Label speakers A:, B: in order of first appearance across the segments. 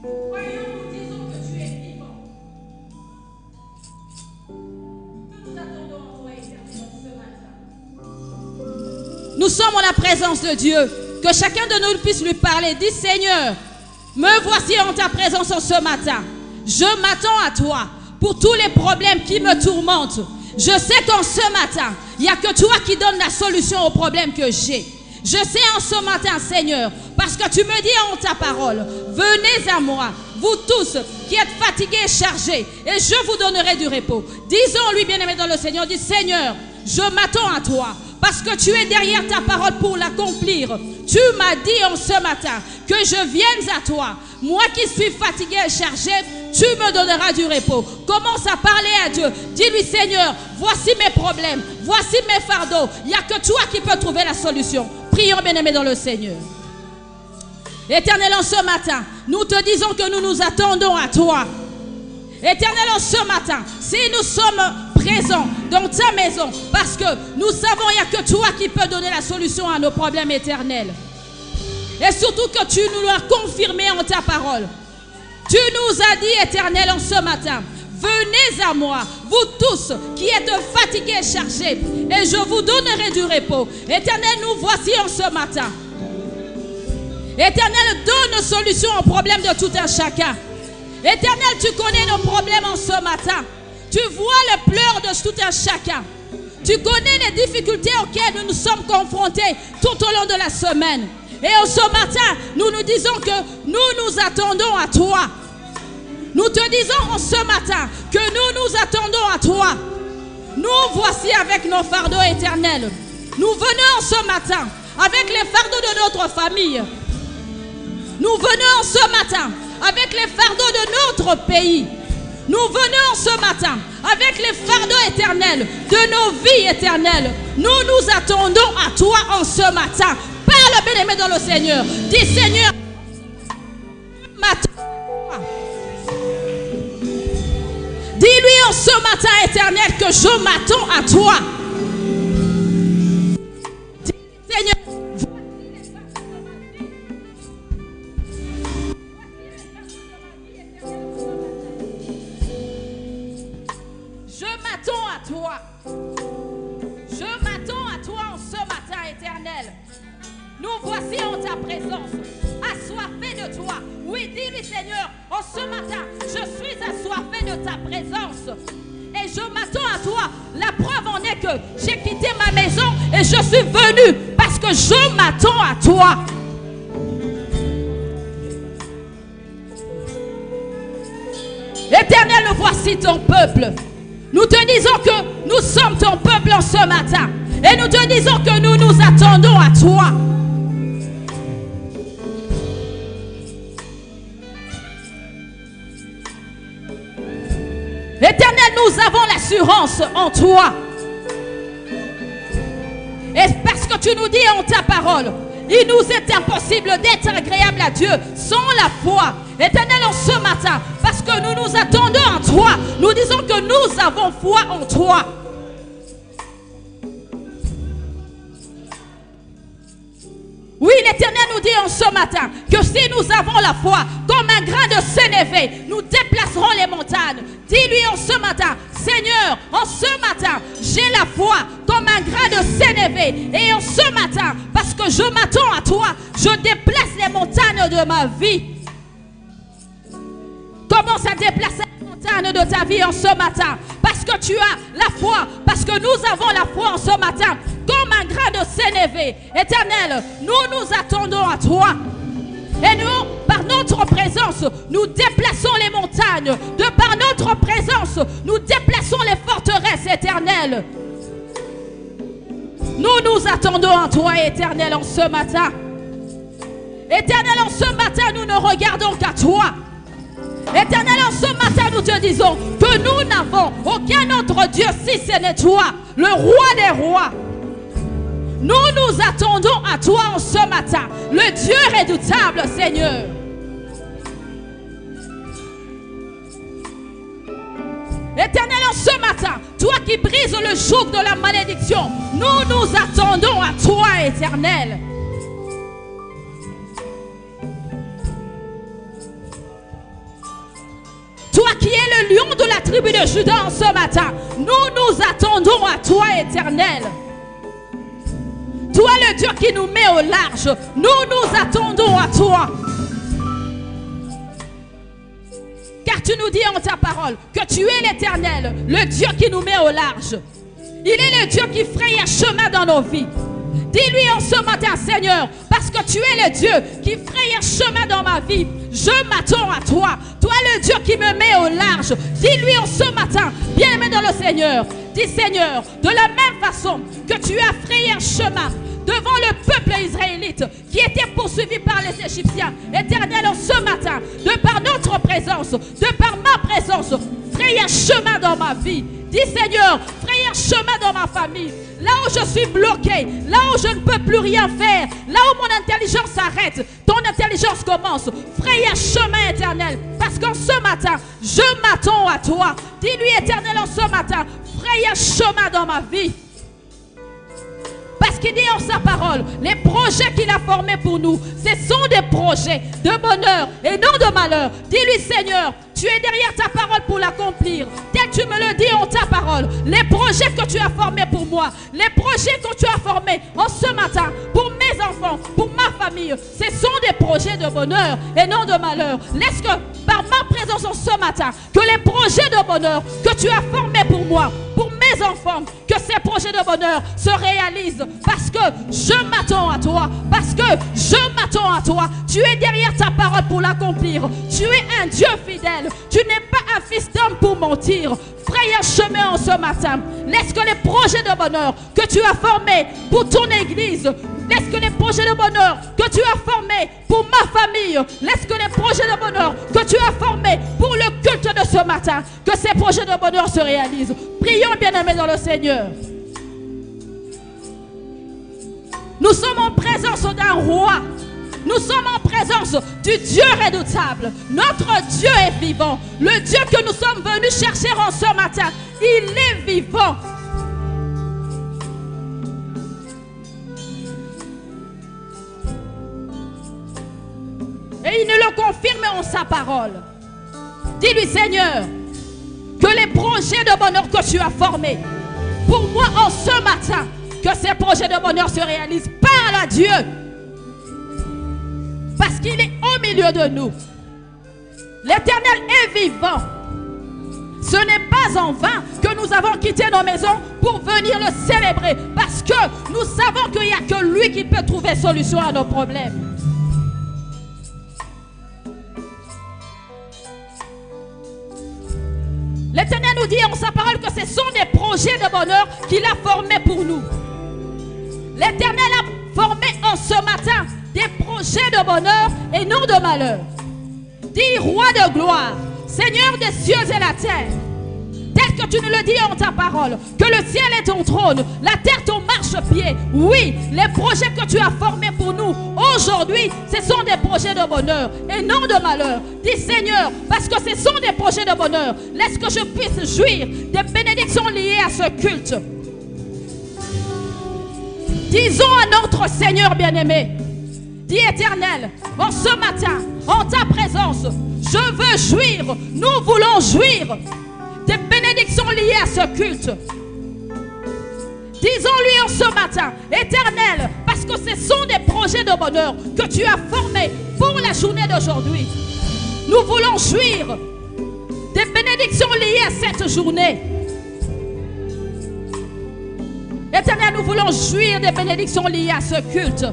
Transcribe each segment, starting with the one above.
A: Croyons, nous disons que tu es vivant. Nous nous attendons en toi, Éternel, ce matin. Nous sommes en la présence de Dieu. Que chacun de nous puisse lui parler. Dis, Seigneur, me voici en ta présence en ce matin. Je m'attends à toi pour tous les problèmes qui me tourmentent. Je sais qu'en ce matin, il n'y a que toi qui donnes la solution aux problèmes que j'ai. Je sais en ce matin, Seigneur, parce que tu me dis en ta parole, venez à moi, vous tous qui êtes fatigués et chargés, et je vous donnerai du repos. Disons-lui, bien-aimé dans le Seigneur, dis, Seigneur, je m'attends à toi, parce que tu es derrière ta parole pour l'accomplir. Tu m'as dit en ce matin que je vienne à toi. Moi qui suis fatigué et chargé, tu me donneras du repos. Commence à parler à Dieu. Dis-lui, Seigneur, voici mes problèmes, voici mes fardeaux. Il n'y a que toi qui peux trouver la solution. Prions, bien-aimés dans le Seigneur. Éternel, en ce matin, nous te disons que nous nous attendons à toi. Éternel, en ce matin, si nous sommes présents dans ta maison, parce que nous savons qu'il n'y a que toi qui peux donner la solution à nos problèmes éternels. Et surtout que tu nous l'as confirmé en ta parole. Tu nous as dit, Éternel, en ce matin, venez à moi, vous tous qui êtes fatigués et chargés, et je vous donnerai du repos. Éternel, nous voici en ce matin. Éternel, donne solution aux problèmes de tout un chacun. Éternel, tu connais nos problèmes en ce matin. Tu vois les pleurs de tout un chacun. Tu connais les difficultés auxquelles nous nous sommes confrontés tout au long de la semaine. Et en ce matin, nous nous disons que nous nous attendons à toi. Nous te disons en ce matin que nous nous attendons à toi. Nous voici avec nos fardeaux éternels. Nous venons ce matin avec les fardeaux de notre famille. Nous venons ce matin avec les fardeaux de notre pays. Nous venons ce matin avec les fardeaux éternels de nos vies éternelles. Nous nous attendons à toi en ce matin. Parle, bien-aimé dans le Seigneur. Dis, Seigneur, dis-lui en ce matin éternel que je m'attends à toi. Dis, Seigneur, je m'attends à toi. Je m'attends à toi en ce matin éternel. Nous voici en ta présence, assoiffés de toi. Oui, dis-lui Seigneur, en ce matin, je suis assoiffé de ta présence. Et je m'attends à toi. La preuve en est que j'ai quitté ma maison et je suis venu parce que je m'attends à toi. Éternel, nous voici ton peuple. Nous te disons que nous sommes ton peuple en ce matin. Et nous te disons que nous nous attendons à toi. Éternel, nous avons l'assurance en toi. Et parce que tu nous dis en ta parole, il nous est impossible d'être agréable à Dieu sans la foi. Éternel, en ce matin, parce que nous nous attendons en toi, nous disons que nous avons foi en toi. Oui, l'Éternel nous dit en ce matin que si nous avons la foi, comme un grain de sénévé, nous déplacerons les montagnes. Dis-lui en ce matin, Seigneur, en ce matin, j'ai la foi comme un grain de sénévé. Et en ce matin, parce que je m'attends à toi, je déplace les montagnes de ma vie. Commence à déplacer les montagnes de ta vie en ce matin. Parce que tu as la foi, parce que nous avons la foi en ce matin. Comme un grain de sénévé. Éternel, nous nous attendons à toi. Et nous, par notre présence, nous déplaçons les montagnes. De par notre présence, nous déplaçons les forteresses éternelles. Nous nous attendons à toi, Éternel, en ce matin. Éternel, en ce matin, nous ne regardons qu'à toi. Éternel, en ce matin, nous te disons que nous n'avons aucun autre Dieu si ce n'est toi, le roi des rois. Nous nous attendons à toi en ce matin, le Dieu redoutable, Seigneur. Éternel, en ce matin, toi qui brises le joug de la malédiction, nous nous attendons à toi, Éternel. Toi qui es le lion de la tribu de Juda en ce matin, nous nous attendons à toi, Éternel. Toi le Dieu qui nous met au large, nous nous attendons à toi. Car tu nous dis en ta parole que tu es l'Éternel, le Dieu qui nous met au large. Il est le Dieu qui fraye un chemin dans nos vies. Dis-lui en ce matin, Seigneur, parce que tu es le Dieu qui fraye un chemin dans ma vie. Je m'attends à toi. Toi le Dieu qui me met au large. Dis-lui en ce matin, bien-aimé dans le Seigneur. Dis Seigneur, de la même façon que tu as frayé un chemin devant le peuple israélite qui était poursuivi par les Égyptiens. Éternel, en ce matin, de par notre présence, de par ma présence, fraye un chemin dans ma vie. Dis Seigneur, fraye un chemin dans ma famille. Là où je suis bloqué, là où je ne peux plus rien faire, là où mon intelligence s'arrête, ton intelligence commence. Fraye un chemin, Éternel, parce qu'en ce matin, je m'attends à toi. Dis-lui, Éternel, en ce matin, fraye un chemin dans ma vie. Parce qu'il dit en sa parole, les projets qu'il a formés pour nous, ce sont des projets de bonheur et non de malheur. Dis-lui, Seigneur, tu es derrière ta parole pour l'accomplir. Tel tu me le dis en ta parole, les projets que tu as formés pour moi, les projets que tu as formés en ce matin pour mes enfants, pour ma famille, ce sont des projets de bonheur et non de malheur. Laisse que par ma présence en ce matin, que les projets de bonheur que tu as formés pour moi, pour mes enfants, que ces projets de bonheur se réalisent parce que je m'attends à toi, parce que je m'attends à toi. Tu es derrière ta parole pour l'accomplir. Tu es un Dieu fidèle. Tu n'es pas un fils d'homme pour mentir. Fraye un chemin en ce matin. Laisse que les projets de bonheur que tu as formés pour ton église, laisse que les projets de bonheur que tu as formés pour ma famille, laisse que les projets de bonheur que tu as formés pour le culte de ce matin, que ces projets de bonheur se réalisent. Prions, bien-aimés dans le Seigneur. Nous sommes en présence d'un roi. Nous sommes en présence du Dieu redoutable. Notre Dieu est vivant. Le Dieu que nous sommes venus chercher en ce matin, il est vivant. Et il nous le confirme en sa parole. Dis-lui, Seigneur, que les projets de bonheur que tu as formés pour moi en ce matin, que ces projets de bonheur se réalisent. Parle à Dieu. Parce qu'il est au milieu de nous. L'Éternel est vivant. Ce n'est pas en vain que nous avons quitté nos maisons pour venir le célébrer. Parce que nous savons qu'il n'y a que lui qui peut trouver solution à nos problèmes. L'Éternel nous dit en sa parole que ce sont des projets de bonheur qu'il a formés pour nous. L'Éternel a formé en ce matin des projets de bonheur et non de malheur. Dis, roi de gloire, Seigneur des cieux et la terre, tel que tu nous le dis en ta parole, que le ciel est ton trône, la terre ton marchepied. Oui, les projets que tu as formés pour nous aujourd'hui, ce sont des projets de bonheur et non de malheur. Dis, Seigneur, parce que ce sont des projets de bonheur, laisse que je puisse jouir des bénédictions liées à ce culte. Disons à notre Seigneur bien-aimé, dis Éternel, en ce matin, en ta présence, je veux jouir, nous voulons jouir des bénédictions liées à ce culte. Disons-lui en ce matin, Éternel, parce que ce sont des projets de bonheur que tu as formés pour la journée d'aujourd'hui. Nous voulons jouir des bénédictions liées à cette journée. Éternel, nous voulons jouir des bénédictions liées à ce culte.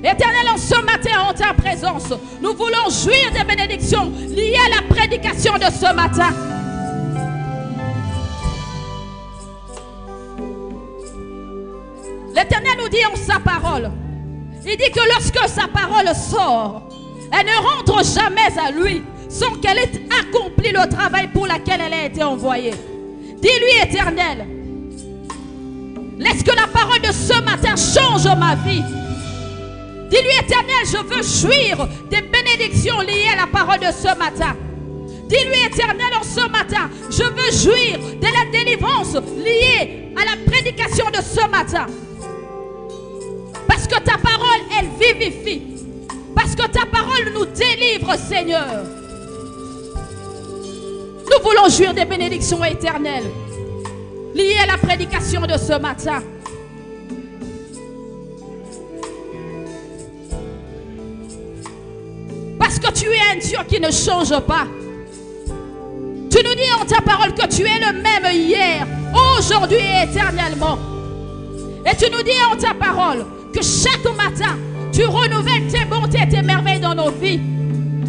A: Éternel, en ce matin, en ta présence, nous voulons jouir des bénédictions liées à la prédication de ce matin. L'Éternel nous dit en sa parole, il dit que lorsque sa parole sort, elle ne rentre jamais à lui sans qu'elle ait accompli le travail pour lequel elle a été envoyée. Dis-lui, Éternel, laisse que la parole de ce matin change ma vie. Dis-lui, Éternel, je veux jouir des bénédictions liées à la parole de ce matin. Dis-lui, Éternel, en ce matin, je veux jouir de la délivrance liée à la prédication de ce matin. Parce que ta parole, elle vivifie. Parce que ta parole nous délivre, Seigneur. Nous voulons jouir des bénédictions éternelles liées à la prédication de ce matin. Parce que tu es un Dieu qui ne change pas. Tu nous dis en ta parole que tu es le même hier, aujourd'hui et éternellement. Et tu nous dis en ta parole que chaque matin, tu renouvelles tes bontés et tes merveilles dans nos vies.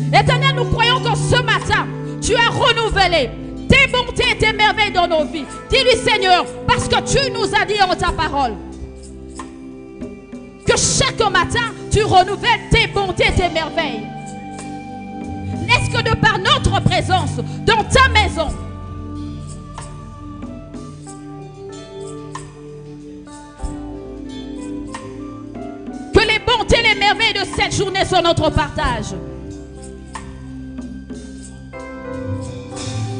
A: Éternel, nous croyons que ce matin, tu as renouvelé tes bontés et tes merveilles dans nos vies. Dis-lui, Seigneur, parce que tu nous as dit en ta parole que chaque matin, tu renouvelles tes bontés et tes merveilles. Est-ce que de par notre présence dans ta maison, que les bontés et les merveilles de cette journée sont notre partage?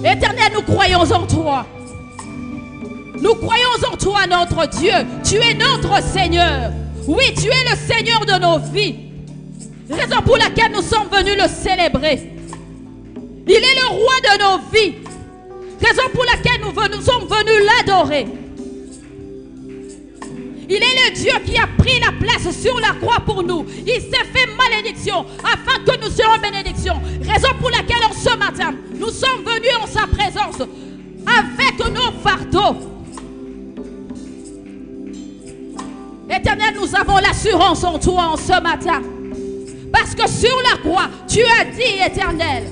A: Éternel, nous croyons en toi. Nous croyons en toi, notre Dieu. Tu es notre Seigneur. Oui, tu es le Seigneur de nos vies. Raison pour laquelle nous sommes venus le célébrer. Il est le roi de nos vies. Raison pour laquelle nous sommes venus l'adorer. Il est le Dieu qui a pris la place sur la croix pour nous. Il s'est fait malédiction afin que nous soyons bénédiction. Raison pour laquelle en ce matin, nous sommes venus en sa présence avec nos fardeaux. Éternel, nous avons l'assurance en toi en ce matin. Parce que sur la croix, tu as dit, Éternel,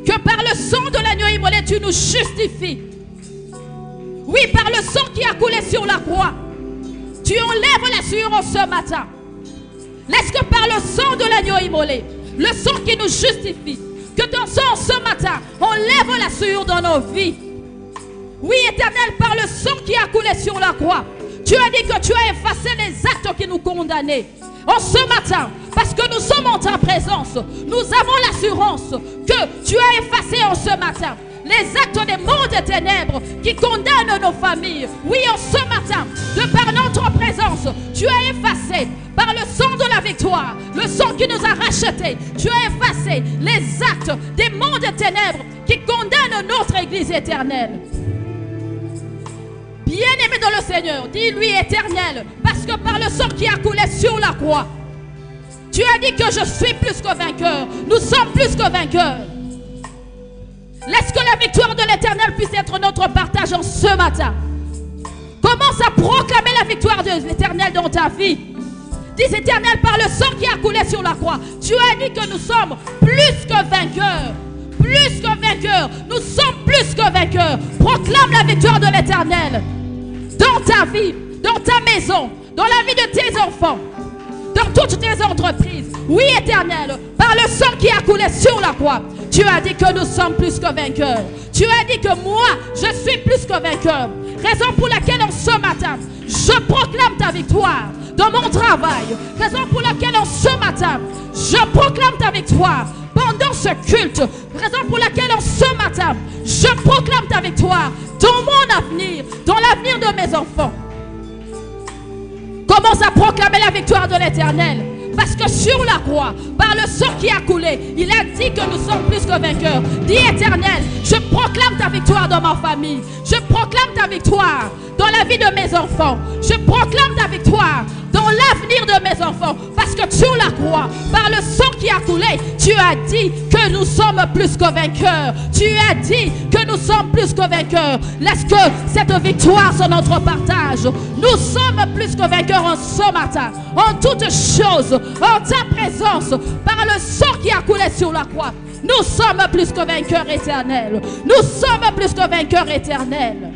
A: que par le sang de l'agneau immolé, tu nous justifies. Oui, par le sang qui a coulé sur la croix, tu enlèves l'assurance ce matin. Laisse que par le sang de l'agneau immolé, le sang qui nous justifie, que ton sang ce matin enlève l'assurance dans nos vies. Oui, Éternel, par le sang qui a coulé sur la croix, tu as dit que tu as effacé les actes qui nous condamnaient. En ce matin, parce que nous sommes en ta présence, nous avons l'assurance que tu as effacé en ce matin les actes des mondes des ténèbres qui condamnent nos familles. Oui, en ce matin, de par notre présence, tu as effacé par le sang de la victoire, le sang qui nous a rachetés, tu as effacé les actes des mondes des ténèbres qui condamnent notre Église éternelle. Bien-aimé dans le Seigneur, dis-lui Éternel, parce que par le sang qui a coulé sur la croix, tu as dit que je suis plus que vainqueur. Nous sommes plus que vainqueurs. Laisse que la victoire de l'Éternel puisse être notre partage en ce matin. Commence à proclamer la victoire de l'Éternel dans ta vie. Dis Éternel, par le sang qui a coulé sur la croix, tu as dit que nous sommes plus que vainqueurs. Plus que vainqueurs. Nous sommes plus que vainqueurs. Proclame la victoire de l'Éternel dans ta vie, dans ta maison, dans la vie de tes enfants, dans toutes tes entreprises. Oui, Éternel, par le sang qui a coulé sur la croix, tu as dit que nous sommes plus que vainqueurs. Tu as dit que moi, je suis plus que vainqueur. Raison pour laquelle en ce matin, je proclame ta victoire dans mon travail. Raison pour laquelle en ce matin, je proclame ta victoire pendant ce culte. Raison pour laquelle en ce matin, je proclame ta victoire dans mon avenir, dans l'avenir de mes enfants. Commence à proclamer la victoire de l'Éternel. Parce que sur la croix, par le sang qui a coulé, il a dit que nous sommes plus que vainqueurs. Dis Éternel, je proclame ta victoire dans ma famille. Je proclame ta victoire dans la vie de mes enfants. Je proclame ta victoire dans l'avenir de mes enfants. Parce que sur la croix, par le sang qui a coulé, tu as dit que nous sommes plus que vainqueurs. Tu as dit que nous sommes plus que vainqueurs. Laisse que cette victoire soit notre partage. Nous sommes plus que vainqueurs en ce matin. En toutes choses, en ta présence, par le sang qui a coulé sur la croix, nous sommes plus que vainqueurs éternels. Nous sommes plus que vainqueurs éternels.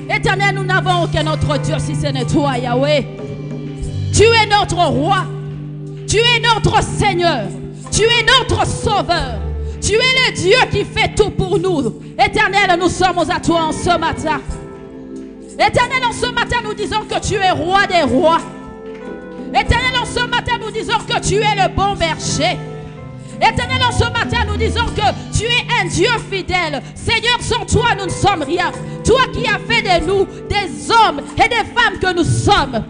A: Éternel, nous n'avons aucun autre Dieu si ce n'est toi, Yahweh. Tu es notre roi. Tu es notre Seigneur. Tu es notre Sauveur. Tu es le Dieu qui fait tout pour nous. Éternel, nous sommes à toi en ce matin. Éternel, en ce matin, nous disons que tu es roi des rois. Éternel, en ce matin, nous disons que tu es le bon berger. Éternel, en ce matin, nous disons que tu es un Dieu fidèle. Seigneur, sans toi, nous ne sommes rien. Toi qui as fait de nous des hommes et des femmes que nous sommes.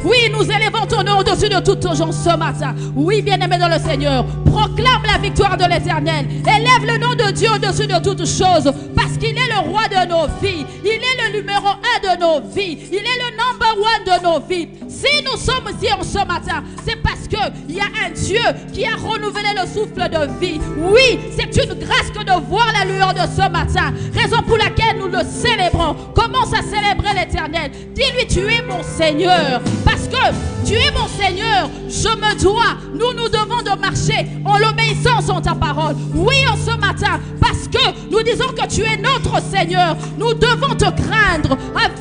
A: Oui, nous élevons ton nom au-dessus de toutes nos gens ce matin. Oui, bien-aimé dans le Seigneur, proclame la victoire de l'Éternel. Élève le nom de Dieu au-dessus de toutes choses, parce qu'il est le roi de nos vies. Il est le numéro 1 de nos vies. Il est le number 1 de nos vies. Si nous sommes ici en ce matin, c'est parce qu'il y a un Dieu qui a renouvelé le souffle de vie. Oui, c'est une grâce que de voir la lueur de ce matin. Raison pour laquelle nous le célébrons. Commence à célébrer l'Éternel. Dis-lui, tu es mon Seigneur. Parce que tu es mon Seigneur, je me dois. Nous devons de marcher en l'obéissance en ta parole. Oui, en ce matin, parce que nous disons que tu es notre Seigneur. Nous devons te craindre.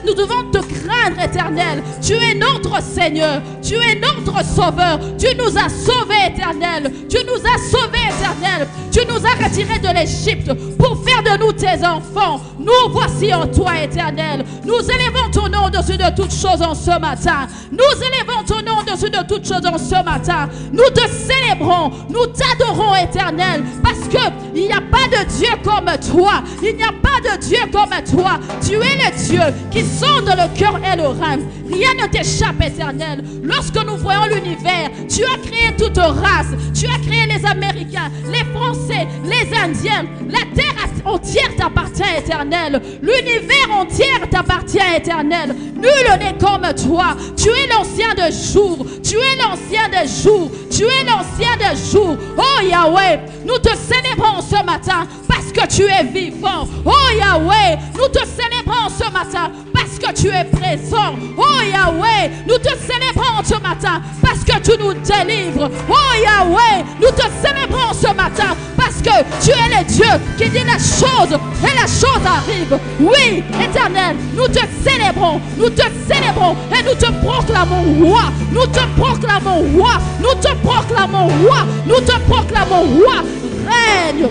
A: Nous devons te craindre, Éternel. Tu es notre Seigneur. Tu es notre Sauveur. Tu nous as sauvés, Éternel. Tu nous as sauvés, Éternel. Tu nous as retirés de l'Égypte pour faire de nous tes enfants. Nous voici en toi, Éternel. Nous élevons ton nom au-dessus de toutes choses en ce matin. Nous élevons ton nom au-dessus de toutes choses en ce matin. Nous te célébrons. Nous t'adorons, Éternel. Parce qu'il n'y a pas de Dieu comme toi. Il n'y a pas de Dieu comme toi. Tu es le Dieu qui sonde le cœur et le rein. Rien ne t'échappe, Éternel. Lorsque nous voyons l'univers, tu as créé toute race. Tu as créé les Américains, les Français, les Indiens. La terre entière t'appartient, Éternel. L'univers entier t'appartient, Éternel. Nul n'est comme toi. Tu es l'ancien des jours. Tu es l'ancien des jours. Tu es l'ancien des jours. Oh Yahweh, nous te célébrons ce matin parce que tu es vivant. Oh Yahweh, nous te célébrons ce matin parce que tu es présent. Oh Yahweh, nous te célébrons ce matin parce que tu nous délivres. Oh Yahweh, nous te célébrons ce matin parce que tu es le Dieu qui dit la chose et la chose arrive. Oui, Éternel, nous te célébrons et nous te proclamons roi. Nous te proclamons roi. Nous te proclamons roi. Nous te proclamons roi. Règne.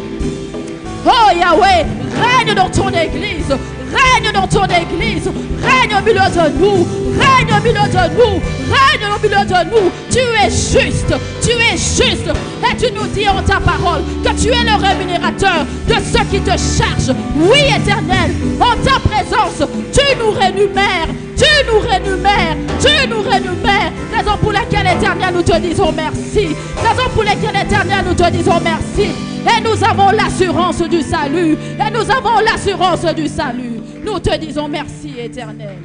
A: Oh Yahweh, règne dans ton église. Règne dans ton église. Règne au milieu de nous. Règne au milieu de nous. Règne au milieu de nous. Tu es juste. Tu es juste. Et tu nous dis en ta parole que tu es le rémunérateur de ceux qui te chargent. Oui, Éternel, en ta présence, tu nous rémunères. Tu nous rémunères. Tu nous rémunères. Raison pour laquelle, Éternel, nous te disons merci. Raison pour laquelle, Éternel, nous te disons merci. Et nous avons l'assurance du salut. Et nous avons l'assurance du salut. Nous te disons merci, Éternel.